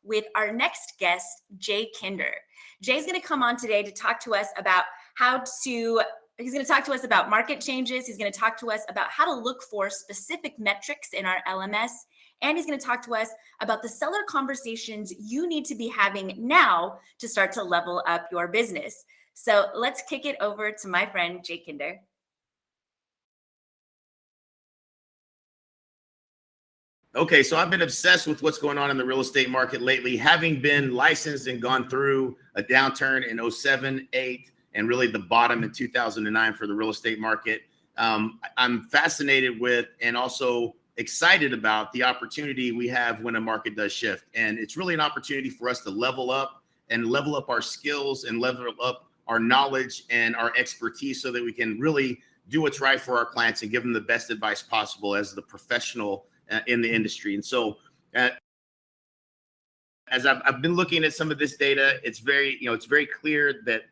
with our next guest, Jay Kinder. Jay's going to come on today to talk to us about he's going to talk to us about market changes. He's going to talk to us about how to look for specific metrics in our LMS. And he's going to talk to us about the seller conversations you need to be having now to start to level up your business. So let's kick it over to my friend, Jay Kinder. Okay, so I've been obsessed with what's going on in the real estate market lately, having been licensed and gone through a downturn in 07, 08, and really the bottom in 2009 for the real estate market. I'm fascinated with and also excited about the opportunity we have when a market does shift. And it's really an opportunity for us to level up our skills and level up our knowledge and our expertise so that we can really do what's right for our clients and give them the best advice possible as the professional in the industry. And so as I've been looking at some of this data, it's very clear that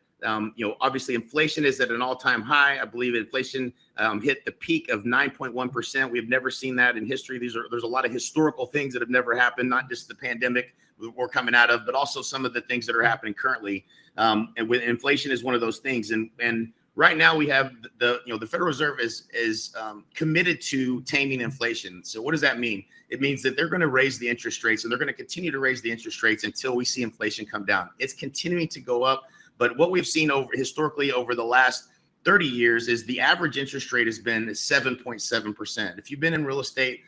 obviously inflation is at an all-time high. I believe inflation hit the peak of 9.1%. We've never seen that in history. There's a lot of historical things that have never happened, not just the pandemic we're coming out of, but also some of the things that are happening currently. And with inflation is one of those things. And right now we have the Federal Reserve is committed to taming inflation. So what does that mean? It means that they're going to raise the interest rates, and they're going to continue to raise the interest rates until we see inflation come down. It's continuing to go up. But what we've seen historically over the last 30 years is the average interest rate has been 7.7%. If you've been in real estate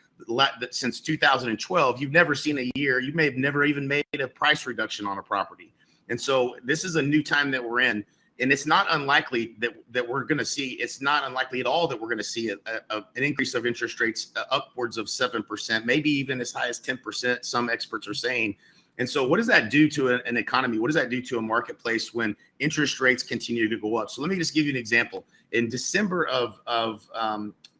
since 2012, you've never seen a year. You may have never even made a price reduction on a property. And so this is a new time that we're in. And it's not unlikely that we're going to see, it's not unlikely at all that we're going to see an increase of interest rates upwards of 7%, maybe even as high as 10%, some experts are saying. And so what does that do to an economy? What does that do to a marketplace when interest rates continue to go up? So let me just give you an example. In December of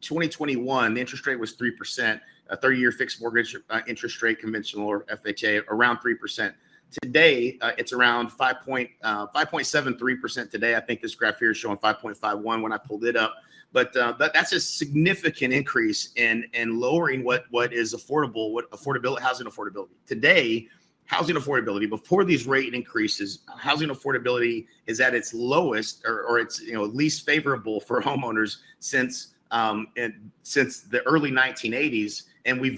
2021, the interest rate was 3%, a 30-year fixed mortgage interest rate, conventional or FHA, around 3%. Today, it's around 5.73% today. I think this graph here is showing 5.51 when I pulled it up. But that's a significant increase in lowering what is affordable, housing affordability. Today, housing affordability, before these rate increases, housing affordability is at its lowest or its least favorable for homeowners since the early 1980s. And we've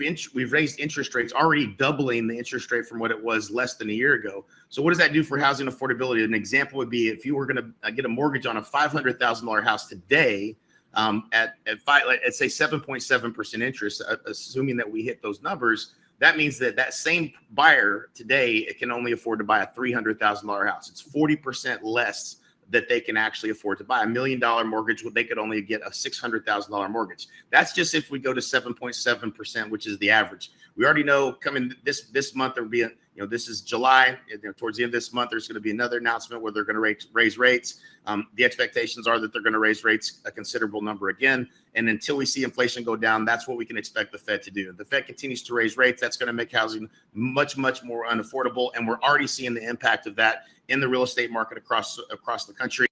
raised interest rates, already doubling the interest rate from what it was less than a year ago. So what does that do for housing affordability? An example would be if you were going to get a mortgage on a $500,000 house today at say 7.7% interest, assuming that we hit those numbers, that means that same buyer today, it can only afford to buy a $300,000 house. It's 40% less that they can actually afford to buy. $1 million mortgage, they could only get a $600,000 mortgage. That's just if we go to 7.7%, which is the average. We already know coming this month, there'll be this is July. Towards the end of this month, there's going to be another announcement where they're going to raise rates. The expectations are that they're going to raise rates a considerable number again. And until we see inflation go down, that's what we can expect the Fed to do. If the Fed continues to raise rates, that's going to make housing much, much more unaffordable. And we're already seeing the impact of that in the real estate market across the country.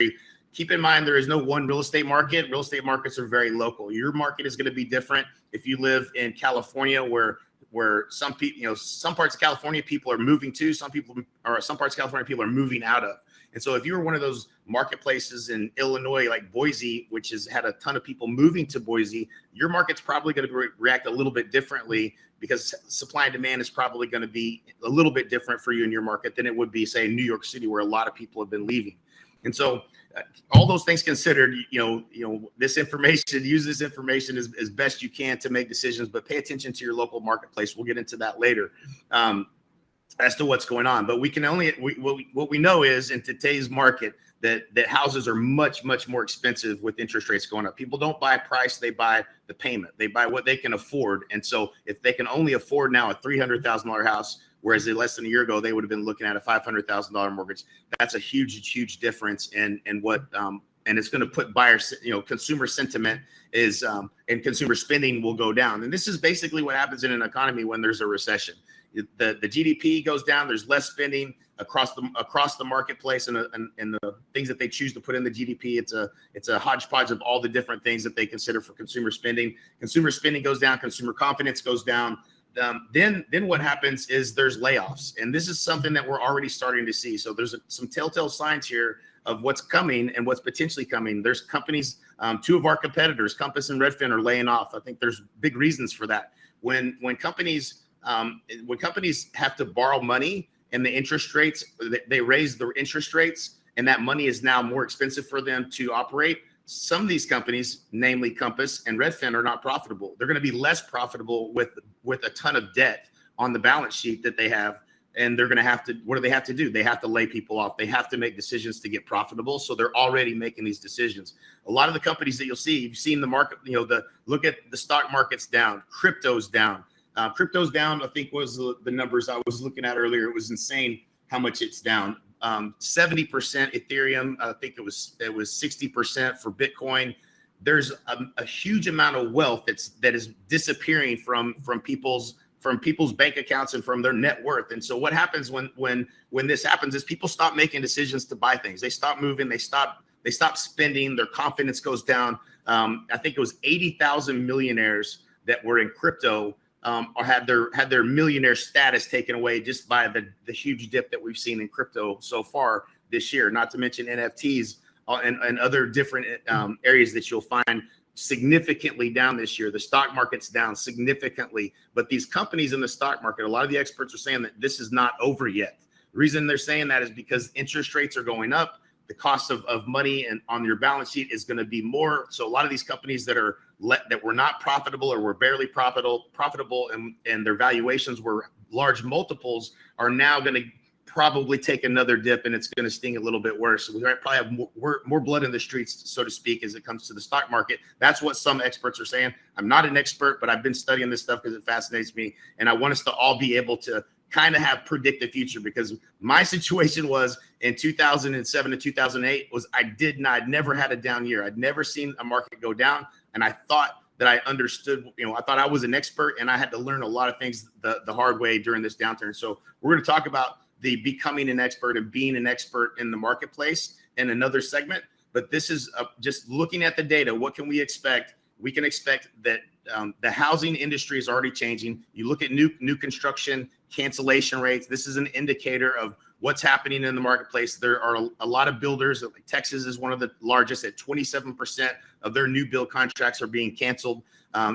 Keep in mind, there is no one real estate market. Real estate markets are very local. Your market is going to be different if you live in California, where some people, some parts of California people are moving to, some parts of California people are moving out of. And so if you're one of those marketplaces in Illinois, like Boise, which has had a ton of people moving to Boise, your market's probably going to react a little bit differently because supply and demand is probably going to be a little bit different for you in your market than it would be, say, in New York City, where a lot of people have been leaving. And so all those things considered, this information, use this information as best you can to make decisions, but pay attention to your local marketplace. We'll get into that later as to what's going on. But what we know is in today's market that houses are much, much more expensive with interest rates going up. People don't buy price, they buy the payment. They buy what they can afford. And so if they can only afford now a $300,000 house, whereas less than a year ago, they would have been looking at a $500,000 mortgage. That's a huge, huge difference in what, and it's going to put buyers, consumer sentiment is, and consumer spending will go down. And this is basically what happens in an economy when there's a recession. The GDP goes down, there's less spending across the marketplace, and the things that they choose to put in the GDP. It's a hodgepodge of all the different things that they consider for consumer spending. Consumer spending goes down, consumer confidence goes down. then what happens is there's layoffs, and this is something that we're already starting to see. So there's some telltale signs here of what's coming and what's potentially coming. There's companies, two of our competitors, Compass and Redfin, are laying off. I think there's big reasons for that. When companies have to borrow money and the interest rates, they raise the interest rates, and that money is now more expensive for them to operate. Some of these companies, namely Compass and Redfin, are not profitable. They're going to be less profitable with a ton of debt on the balance sheet that they have. And they're going to have to, what do they have to do? They have to lay people off. They have to make decisions to get profitable. So they're already making these decisions. A lot of the companies that you'll see, you've seen the market, look at the stock market's down, crypto's down. Crypto's down, I think was the numbers I was looking at earlier. It was insane how much it's down. 70% Ethereum. I think it was 60% for Bitcoin. There's a huge amount of wealth that is disappearing from people's bank accounts and from their net worth. And so what happens when this happens is people stop making decisions to buy things. They stop moving. They stop spending. Their confidence goes down. I think it was 80,000 millionaires that were in crypto or had their millionaire status taken away just by the huge dip that we've seen in crypto so far this year, not to mention NFTs and other different areas that you'll find significantly down this year. The stock market's down significantly, but these companies in the stock market, a lot of the experts are saying that this is not over yet. The reason they're saying that is because interest rates are going up. The cost of money and on your balance sheet is going to be more. So a lot of these companies that were not profitable or were barely profitable and their valuations were large multiples are now going to probably take another dip, and it's going to sting a little bit worse. So we probably have more blood in the streets, so to speak, as it comes to the stock market. That's what some experts are saying. I'm not an expert, but I've been studying this stuff because it fascinates me, and I want us to all be able to kind of predict the future, because my situation was in 2007 to 2008 was I'd never had a down year. I'd never seen a market go down. And I thought that I understood, I thought I was an expert, and I had to learn a lot of things the hard way during this downturn. So we're going to talk about the becoming an expert and being an expert in the marketplace in another segment. But this is just looking at the data. What can we expect? We can expect that the housing industry is already changing. You look at new construction cancellation rates. This is an indicator of what's happening in the marketplace. There are a lot of builders, like Texas is one of the largest, at 27% of their new build contracts are being canceled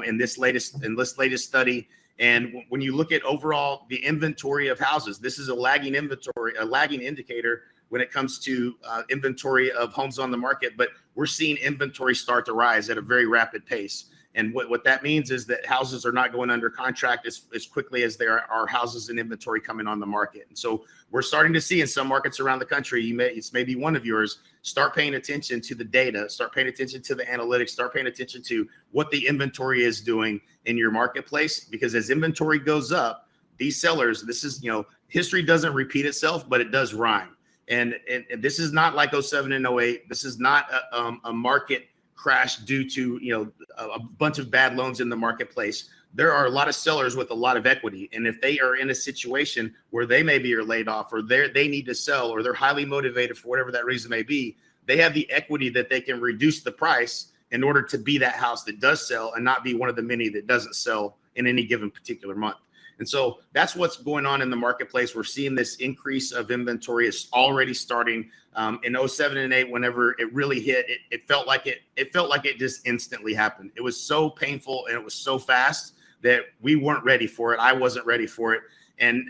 in this latest study. And when you look at overall the inventory of houses, this is a lagging indicator when it comes to inventory of homes on the market. But we're seeing inventory start to rise at a very rapid pace. And what that means is that houses are not going under contract as quickly as there are houses in inventory coming on the market. And so we're starting to see in some markets around the country, it's maybe one of yours, start paying attention to the data, start paying attention to the analytics, start paying attention to what the inventory is doing in your marketplace. Because as inventory goes up, these sellers, this is, history doesn't repeat itself, but it does rhyme. And this is not like 07 and 08. This is not a market crash due to a bunch of bad loans in the marketplace. There are a lot of sellers with a lot of equity, and if they are in a situation where they maybe are laid off, or they need to sell, or they're highly motivated for whatever that reason may be, they have the equity that they can reduce the price in order to be that house that does sell and not be one of the many that doesn't sell in any given particular month. And so that's what's going on in the marketplace. We're seeing this increase of inventory is already starting in 07 and 8. Whenever it really hit, it felt like it just instantly happened. It was so painful and it was so fast that we weren't ready for it. I wasn't ready for it. And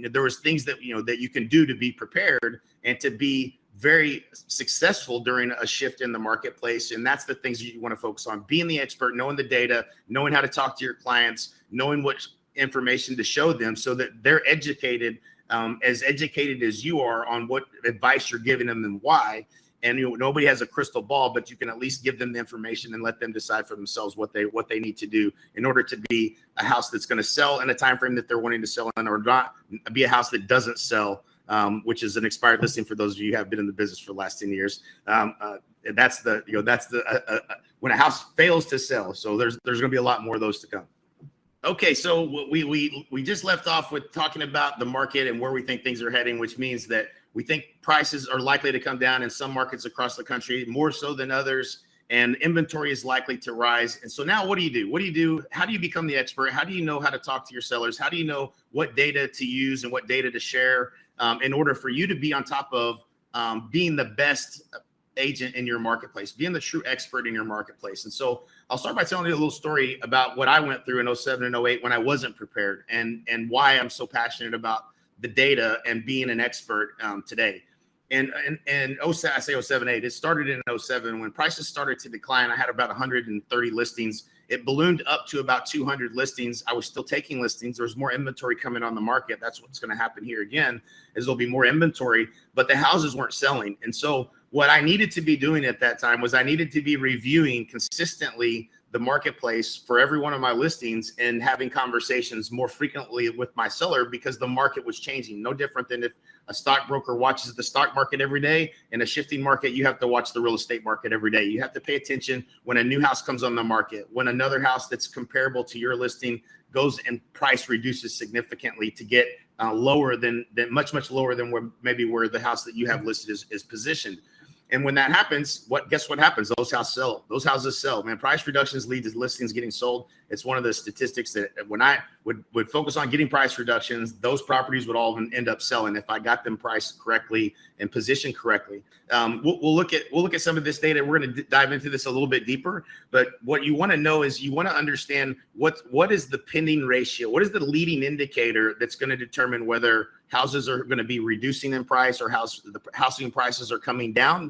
there was things that you can do to be prepared and to be very successful during a shift in the marketplace. And that's the things that you want to focus on: being the expert, knowing the data, knowing how to talk to your clients, knowing what information to show them so that they're educated as you are on what advice you're giving them and why. And nobody has a crystal ball, but you can at least give them the information and let them decide for themselves what they need to do in order to be a house that's going to sell in a time frame that they're wanting to sell in, or not be a house that doesn't sell, which is an expired listing for those of you who have been in the business for the last 10 years. That's when a house fails to sell. So there's going to be a lot more of those to come. Okay, so we just left off with talking about the market and where we think things are heading, which means that we think prices are likely to come down in some markets across the country, more so than others. and inventory is likely to rise. And so now what do you do? What do you do? How do you become the expert? How do you know how to talk to your sellers? How do you know what data to use and what data to share in order for you to be on top of being the best agent in your marketplace, being the true expert in your marketplace? And so I'll start by telling you a little story about what I went through in 07 and 08 when I wasn't prepared, and why I'm so passionate about the data and being an expert today. And 07, I say 07, 08, it started in 07 when prices started to decline. I had about 130 listings. It ballooned up to about 200 listings. I was still taking listings. There was more inventory coming on the market. That's what's going to happen here again, is there'll be more inventory, but the houses weren't selling. And so what I needed to be doing at that time was I needed to be reviewing consistently the marketplace for every one of my listings and having conversations more frequently with my seller, because the market was changing. No different than if a stockbroker watches the stock market every day. In a shifting market, you have to watch the real estate market every day. You have to pay attention when a new house comes on the market, when another house that's comparable to your listing goes and price reduces significantly to get lower than much lower than where the house that you have listed is positioned. And when that happens, guess what happens? Those houses sell, man. Price reductions lead to listings getting sold. It's one of the statistics that when I would focus on getting price reductions, those properties would all end up selling if I got them priced correctly and positioned correctly. We'll look at some of this data. We're going to dive into this a little bit deeper. But what you want to know is you want to understand what is the pending ratio? What is the leading indicator that's going to determine whether houses are going to be reducing in price or the housing prices are coming down?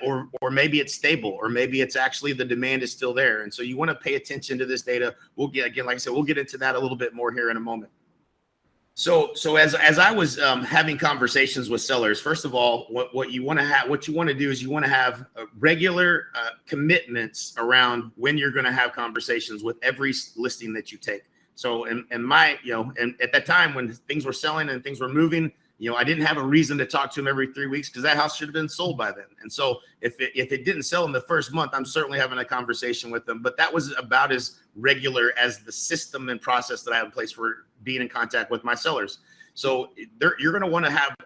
Or maybe it's stable, or maybe it's actually the demand is still there. And so you want to pay attention to this data. We'll get, again, like I said, we'll get into that a little bit more here in a moment. So as I was having conversations with sellers, first of all, what you want to do is you want to have regular commitments around when you're going to have conversations with every listing that you take. So and at that time when things were selling and things were moving, I didn't have a reason to talk to him every 3 weeks because that house should have been sold by then. And so if it didn't sell in the first month, I'm certainly having a conversation with them. But that was about as regular as the system and process that I have in place for being in contact with my sellers. So you're going to want to have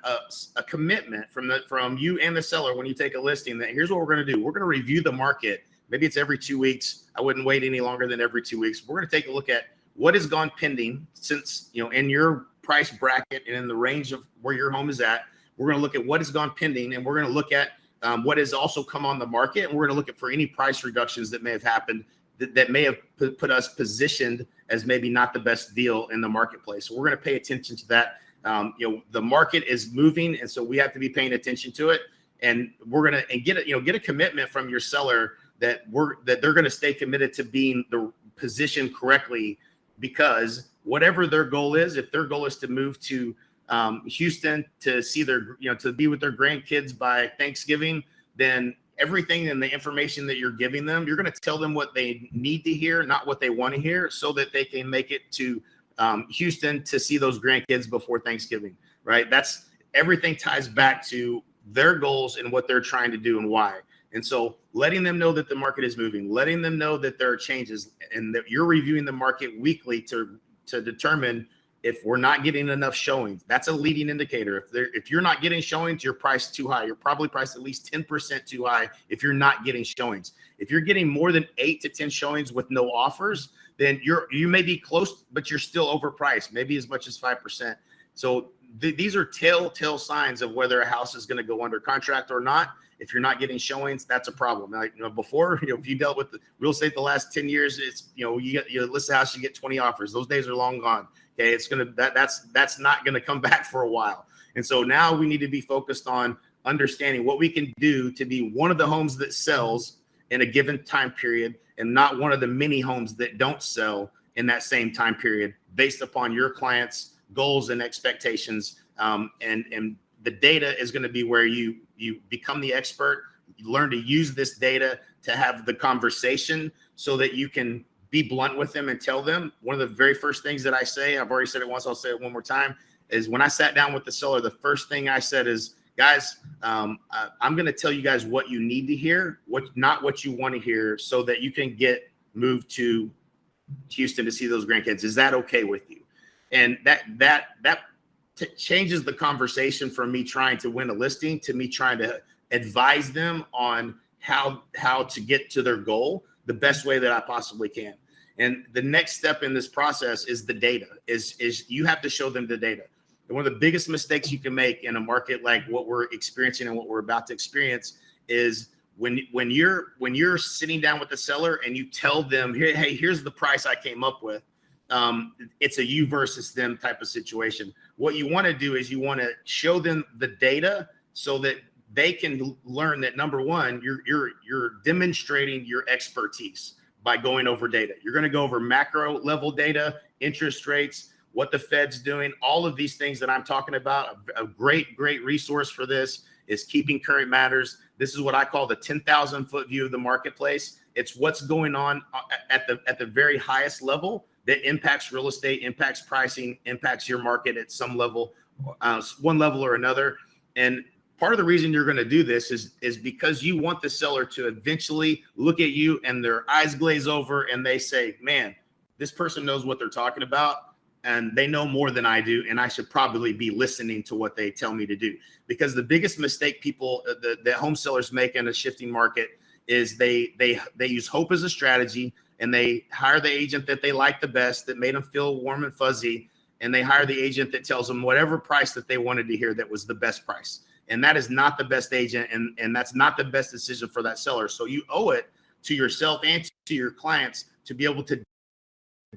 a commitment from you and the seller when you take a listing that here's what we're going to do. We're going to review the market. Maybe it's every 2 weeks. I wouldn't wait any longer than every 2 weeks. We're going to take a look at what has gone pending since, in your price bracket and in the range of where your home is at. We're going to look at what has gone pending, and we're going to look at what has also come on the market, and we're going to look at for any price reductions that may have happened that may have put us positioned as maybe not the best deal in the marketplace. So we're going to pay attention to that. The market is moving, and so we have to be paying attention to it. And we're going to get a commitment from your seller that they're going to stay committed to being the position correctly, because whatever their goal is, if their goal is to move to Houston to see to be with their grandkids by Thanksgiving, then everything and the information that you're giving them, you're going to tell them what they need to hear, not what they want to hear, so that they can make it to Houston to see those grandkids before Thanksgiving, right? That's everything ties back to their goals and what they're trying to do and why. And so letting them know that the market is moving, letting them know that there are changes and that you're reviewing the market weekly to determine if we're not getting enough showings. That's a leading indicator. If you're not getting showings, you're priced too high. You're probably priced at least 10% too high if you're not getting showings. If you're getting more than 8 to 10 showings with no offers, then you may be close, but you're still overpriced, maybe as much as 5%. So these are telltale signs of whether a house is going to go under contract or not. If you're not getting showings, that's a problem. Like, before, if you dealt with the real estate the last 10 years, it's, you list a house, you get 20 offers. Those days are long gone. Okay. That's not going to come back for a while. And so now we need to be focused on understanding what we can do to be one of the homes that sells in a given time period and not one of the many homes that don't sell in that same time period based upon your clients' goals and expectations. And the data is going to be where you become the expert. You learn to use this data to have the conversation so that you can be blunt with them and tell them. One of the very first things that I say, I've already said it once, I'll say it one more time, is when I sat down with the seller, the first thing I said is, guys, I'm going to tell you guys what you need to hear, not what you want to hear, so that you can get moved to Houston to see those grandkids. Is that okay with you? And that changes the conversation from me trying to win a listing to me trying to advise them on how to get to their goal the best way that I possibly can. And the next step in this process is the data. Is you have to show them the data. And one of the biggest mistakes you can make in a market like what we're experiencing and what we're about to experience is when you're sitting down with the seller and you tell them, hey, here's the price I came up with. It's a you versus them type of situation. What you want to do is you want to show them the data so that they can learn that, number one, you're demonstrating your expertise by going over data. You're going to go over macro level data, interest rates, what the Fed's doing, all of these things that I'm talking about. A great resource for this is Keeping Current Matters. This is what I call the 10,000 foot view of the marketplace. It's what's going on at the very highest level that impacts real estate, impacts pricing, impacts your market at some level, one level or another. And part of the reason you're going to do this is because you want the seller to eventually look at you and their eyes glaze over and they say, man, this person knows what they're talking about and they know more than I do, and I should probably be listening to what they tell me to do. Because the biggest mistake the home sellers make in a shifting market is they use hope as a strategy, and they hire the agent that they like the best, that made them feel warm and fuzzy, and they hire the agent that tells them whatever price that they wanted to hear that was the best price. And that is not the best agent, and that's not the best decision for that seller. So you owe it to yourself and to your clients to be able to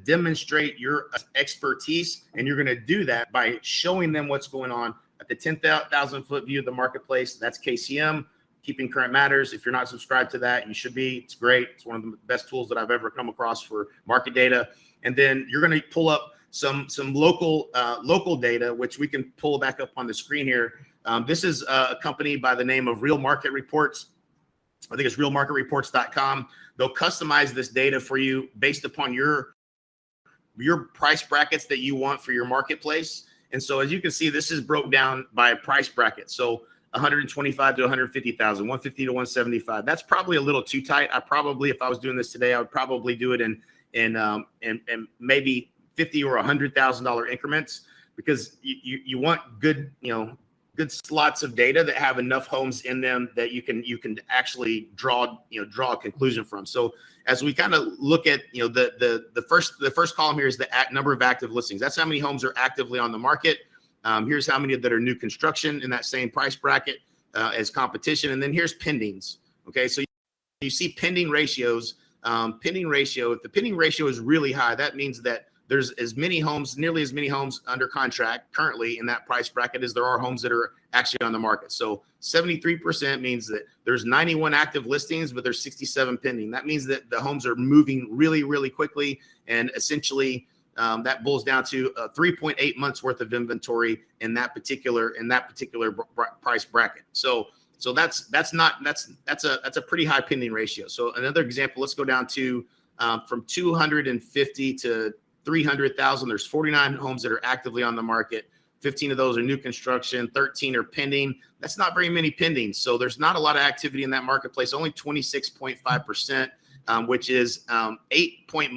demonstrate your expertise, and you're going to do that by showing them what's going on at the 10,000 foot view of the marketplace. That's KCM, Keeping Current Matters. If you're not subscribed to that, you should be. It's great. It's one of the best tools that I've ever come across for market data. And then you're going to pull up some local data, which we can pull back up on the screen here. This is a company by the name of Real Market Reports. I think it's realmarketreports.com. They'll customize this data for you based upon your price brackets that you want for your marketplace. And so as you can see, this is broke down by price bracket. So 125 to 150,000, 150 to 175. That's probably a little too tight. If I was doing this today, I would probably do it in maybe $50,000 or $100,000 increments, because you want good slots of data that have enough homes in them that you can actually draw a conclusion from. So as we kind of look at the first column here is the number of active listings. That's how many homes are actively on the market. Here's how many that are new construction in that same price bracket as competition, and then here's pendings. Okay, so you see pending ratios. Pending ratio. If the pending ratio is really high, that means that there's nearly as many homes under contract currently in that price bracket as there are homes that are actually on the market. So 73% means that there's 91 active listings, but there's 67 pending. That means that the homes are moving really, really quickly. And essentially that boils down to 3.8 months worth of inventory in that particular price bracket. So that's a pretty high pending ratio. So another example, let's go down to from 250 to 300,000. There's 49 homes that are actively on the market. 15 of those are new construction. 13 are pending. That's not very many pending. So there's not a lot of activity in that marketplace. Only 26.5%, which is 8.5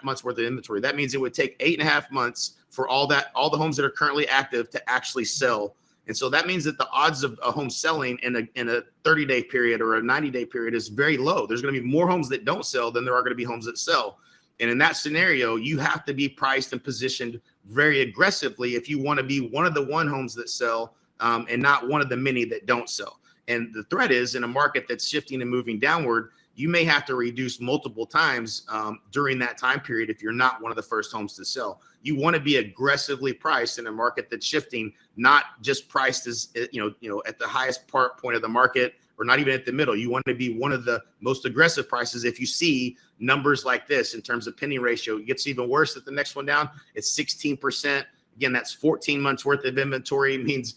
months worth of inventory. That means it would take 8.5 months for all the homes that are currently active to actually sell. And so that means that the odds of a home selling in a 30-day period or a 90-day period is very low. There's going to be more homes that don't sell than there are going to be homes that sell. And in that scenario, you have to be priced and positioned very aggressively if you want to be one of the homes that sell and not one of the many that don't sell. And the threat is, in a market that's shifting and moving downward, you may have to reduce multiple times during that time period if you're not one of the first homes to sell. You want to be aggressively priced in a market that's shifting, not just priced as at the highest point of the market, or not even at the middle. You want to be one of the most aggressive prices. If you see numbers like this in terms of pending ratio, it gets even worse at the next one down. It's 16%. Again, that's 14 months worth of inventory. It means,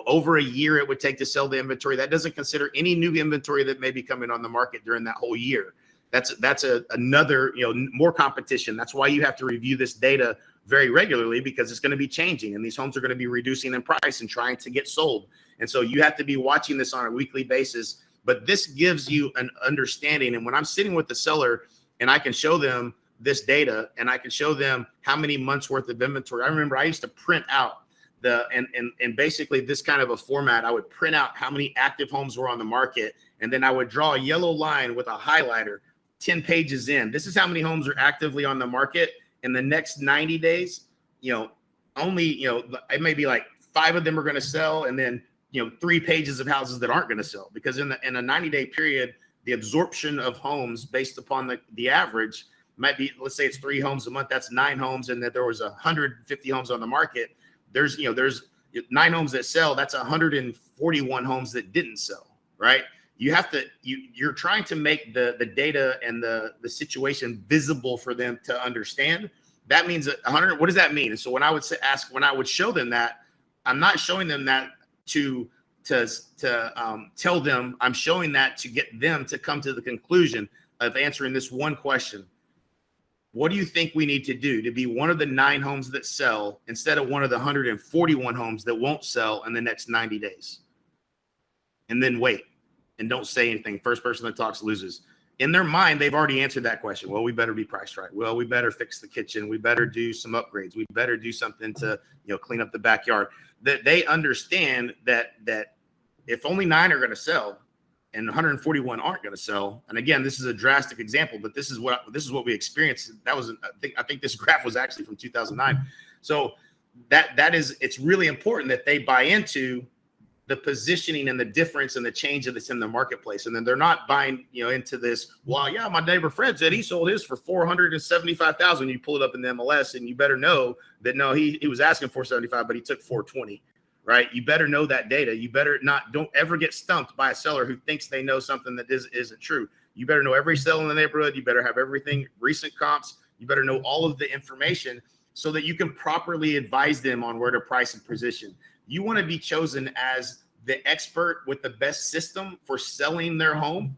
over a year it would take to sell the inventory. That doesn't consider any new inventory that may be coming on the market during that whole year. That's another, more competition. That's why you have to review this data very regularly, because it's going to be changing and these homes are going to be reducing in price and trying to get sold. And so you have to be watching this on a weekly basis. But this gives you an understanding. And when I'm sitting with the seller and I can show them this data and I can show them how many months worth of inventory. I remember I used to print out And basically this kind of a format, I would print out how many active homes were on the market, and then I would draw a yellow line with a highlighter 10 pages in. This is how many homes are actively on the market in the next 90 days. Only, it may be like 5 of them are going to sell, and then 3 pages of houses that aren't going to sell, because in a 90-day period, the absorption of homes based upon the average might be, let's say it's 3 homes a month, that's 9 homes, and that there was 150 homes on the market. There's 9 homes that sell, that's 141 homes that didn't sell, right? You're trying to make the data and the situation visible for them to understand. That means that 100, what does that mean? And so when I would when I would show them that, I'm not showing them that to tell them, I'm showing that to get them to come to the conclusion of answering this one question. What do you think we need to do to be one of the 9 homes that sell instead of one of the 141 homes that won't sell in the next 90 days? And then wait and don't say anything. First person that talks loses. In their mind, they've already answered that question. Well, we better be priced right. Well, we better fix the kitchen. We better do some upgrades. We better do something to, clean up the backyard. That they understand that if only 9 are going to sell and 141 aren't going to sell. And again, this is a drastic example, but this is what we experienced. That was, I think this graph was actually from 2009. So it's really important that they buy into the positioning and the difference and the change that's in the marketplace. And then they're not buying, into this, well, yeah, my neighbor Fred said he sold his for 475,000. You pull it up in the MLS, and you better know that, no, he was asking 475, but he took 420. Right? You better know that data. You better don't ever get stumped by a seller who thinks they know something that isn't true. You better know every sale in the neighborhood. You better have everything, recent comps. You better know all of the information so that you can properly advise them on where to price and position. You want to be chosen as the expert with the best system for selling their home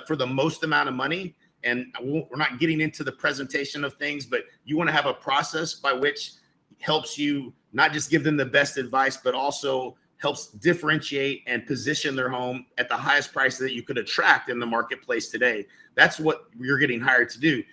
for the most amount of money. And we're not getting into the presentation of things, but you want to have a process by which helps you not just give them the best advice, but also helps differentiate and position their home at the highest price that you could attract in the marketplace today. That's what you're getting hired to do.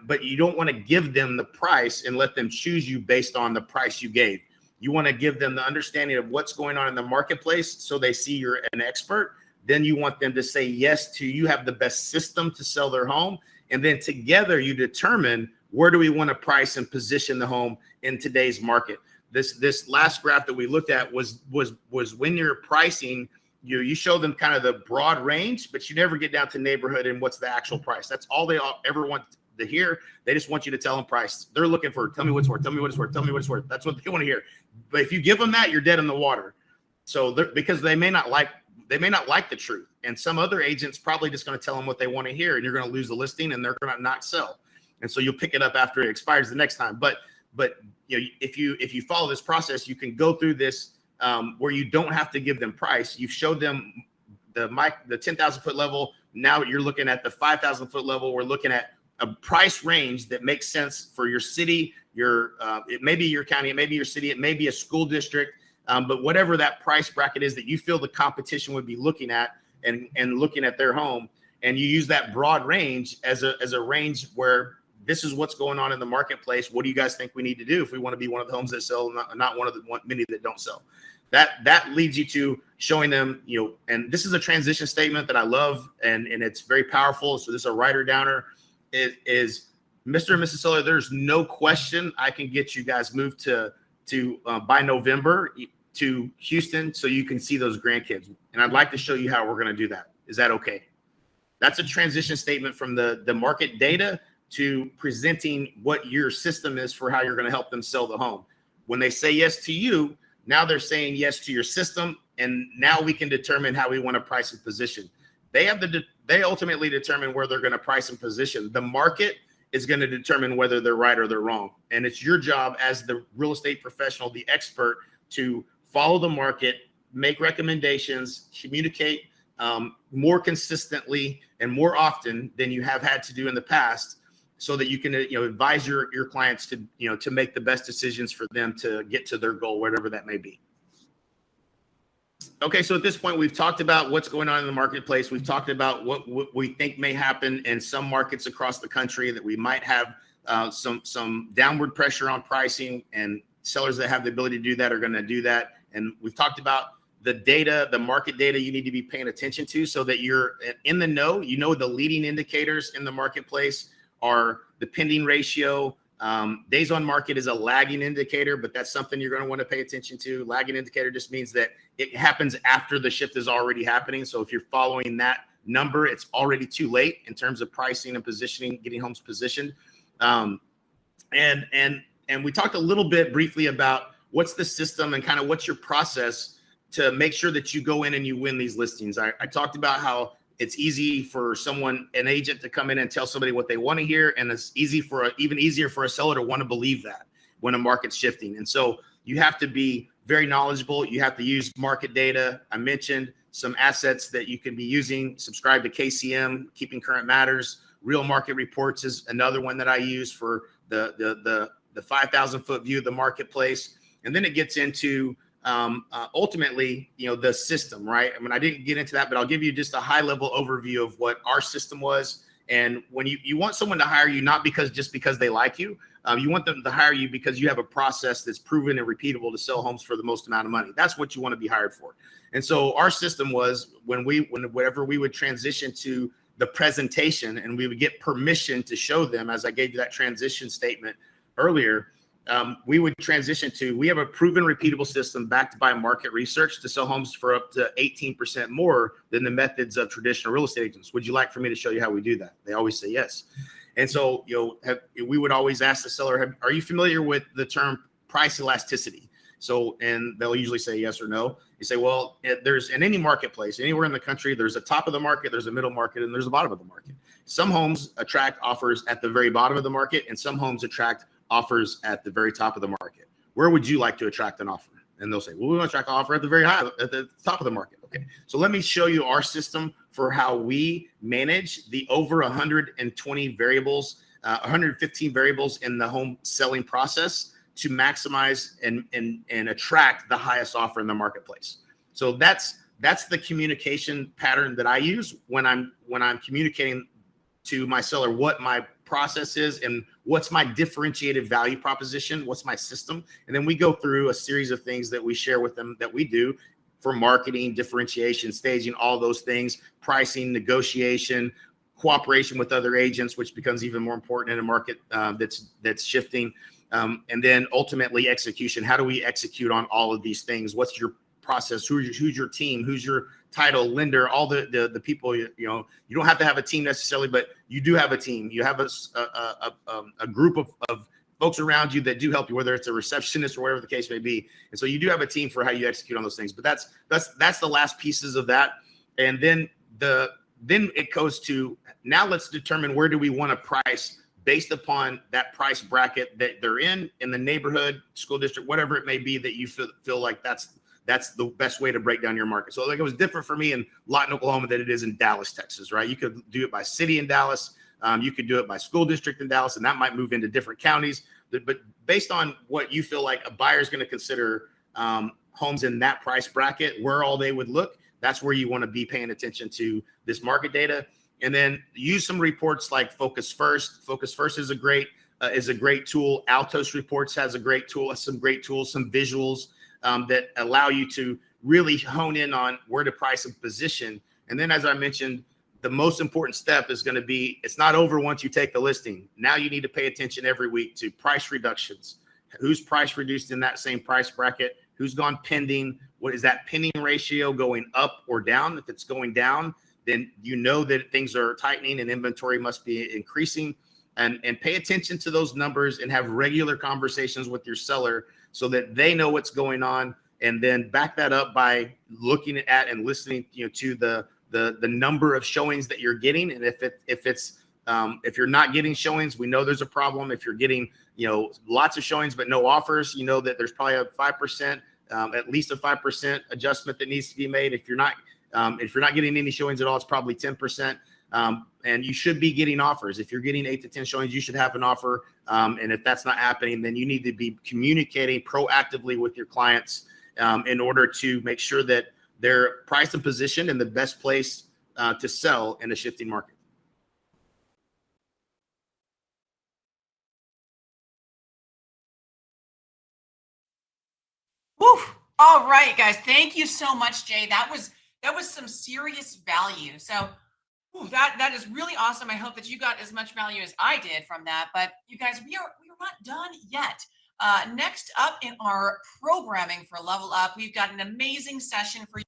But you don't want to give them the price and let them choose you based on the price you gave. You want to give them the understanding of what's going on in the marketplace so they see you're an expert. Then you want them to say yes to you have the best system to sell their home. And then together you determine where do we want to price and position the home in today's market. This last graph that we looked at was when you're pricing, you show them kind of the broad range, but you never get down to neighborhood and what's the actual price. That's all they ever want to hear. They just want you to tell them price. They're looking for, tell me what it's worth, tell me what it's worth, tell me what it's worth. That's what they want to hear. But if you give them that, you're dead in the water. So because they may not like the truth. And some other agent's probably just going to tell them what they want to hear, and you're going to lose the listing and they're going to not sell. And so you'll pick it up after it expires the next time. But if you follow this process, you can go through this where you don't have to give them price. You've showed them the 10,000 foot level. Now you're looking at the 5,000 foot level. We're looking at a price range that makes sense for your city, it may be your county, it may be your city, it may be a school district, but whatever that price bracket is that you feel the competition would be looking at and looking at their home, and you use that broad range as a range where this is what's going on in the marketplace. What do you guys think we need to do if we want to be one of the homes that sell, not one of the many that don't sell? That leads you to showing them, and this is a transition statement that I love, and it's very powerful. So this is a writer downer. It is Mr. and Mrs. Seller. There's no question I can get you guys moved to by November to Houston so you can see those grandkids. And I'd like to show you how we're going to do that. Is that okay? That's a transition statement from the market data to presenting what your system is for how you're going to help them sell the home. When they say yes to you, now they're saying yes to your system, and now we can determine how we want to price and position. They ultimately determine where they're going to price and position. The market is going to determine whether they're right or they're wrong. And it's your job as the real estate professional, the expert, to follow the market, make recommendations, communicate more consistently and more often than you have had to do in the past, so that you can advise your clients to make the best decisions for them to get to their goal, whatever that may be. Okay, so at this point, we've talked about what's going on in the marketplace. We've talked about what we think may happen in some markets across the country, that we might have some downward pressure on pricing and sellers that have the ability to do that are going to do that. And we've talked about the data, the market data you need to be paying attention to so that you're in the know. You know, the leading indicators in the marketplace are the pending ratio. Days on market is a lagging indicator, but that's something you're going to want to pay attention to. Lagging indicator just means that it happens after the shift is already happening. So if you're following that number, it's already too late in terms of pricing and positioning, getting homes positioned. And we talked a little bit briefly about what's the system and kind of what's your process to make sure that you go in and you win these listings. I talked about how it's easy for an agent to come in and tell somebody what they want to hear. And it's even easier for a seller to want to believe that when a market's shifting. And so you have to be very knowledgeable. You have to use market data. I mentioned some assets that you can be using. Subscribe to KCM, Keeping Current Matters. Real Market Reports is another one that I use for the 5,000 foot view of the marketplace. And then it gets into ultimately, the system, right? I mean, I didn't get into that, but I'll give you just a high level overview of what our system was. And when you want someone to hire you, not just because they like you, you want them to hire you because you have a process that's proven and repeatable to sell homes for the most amount of money. That's what you want to be hired for. And so our system was whenever we would transition to the presentation and we would get permission to show them, as I gave you that transition statement earlier, we would transition to, we have a proven repeatable system backed by market research to sell homes for up to 18% more than the methods of traditional real estate agents. Would you like for me to show you how we do that? They always say yes. And so, we would always ask the seller, are you familiar with the term price elasticity? So, and they'll usually say yes or no. You say, well, there's in any marketplace, anywhere in the country, there's a top of the market, there's a middle market, and there's a bottom of the market. Some homes attract offers at the very bottom of the market, and some homes attract offers at the very top of the market. Where would you like to attract an offer? And they'll say, well, we want to attract an offer at the very high, at the top of the market. Okay. So let me show you our system for how we manage the over 120 variables, 115 variables in the home selling process to maximize and attract the highest offer in the marketplace. So that's the communication pattern that I use when I'm communicating to my seller what my process is and what's my differentiated value proposition, what's my system. And then we go through a series of things that we share with them that we do for marketing, differentiation, staging, all those things, pricing, negotiation, cooperation with other agents, which becomes even more important in a market that's shifting. And then ultimately execution. How do we execute on all of these things? What's your process? Who's your team? Who's your title lender? All the people, you don't have to have a team necessarily, but you do have a team. You have a group of folks around you that do help you, whether it's a receptionist or whatever the case may be. And so you do have a team for how you execute on those things. But that's the last pieces of that. And then it goes to, now let's determine where do we want to price based upon that price bracket that they're in the neighborhood, school district, whatever it may be that you feel like that's the best way to break down your market. So like it was different for me in Lawton, Oklahoma than it is in Dallas, Texas, right? You could do it by city in Dallas. You could do it by school district in Dallas, and that might move into different counties. But based on what you feel like a buyer is going to consider homes in that price bracket, where all they would look, that's where you want to be paying attention to this market data. And then use some reports like Focus First. Focus First is a great tool. Altos Reports has a great tool, some great tools, some visuals that allow you to really hone in on where to price and position. And then, as I mentioned, the most important step is going to be, it's not over once you take the listing. Now you need to pay attention every week to price reductions. Who's price reduced in that same price bracket? Who's gone pending? What is that pending ratio going up or down? If it's going down, then you know that things are tightening and inventory must be increasing. And pay attention to those numbers and have regular conversations with your seller so that they know what's going on, and then back that up by looking at and listening, to the number of showings that you're getting. And if you're not getting showings, we know there's a problem. If you're getting, lots of showings but no offers, you know that there's probably a 5%, at least a 5% adjustment that needs to be made. If you're not getting any showings at all, it's probably 10%. And you should be getting offers. If you're getting 8 to 10 showings, you should have an offer. And if that's not happening, then you need to be communicating proactively with your clients in order to make sure that they're priced and positioned in the best place to sell in a shifting market. All right, guys. Thank you so much, Jay. That was some serious value. So that is really awesome. I hope that you got as much value as I did from that. But you guys, we are not done yet. Next up in our programming for Level Up, we've got an amazing session for you.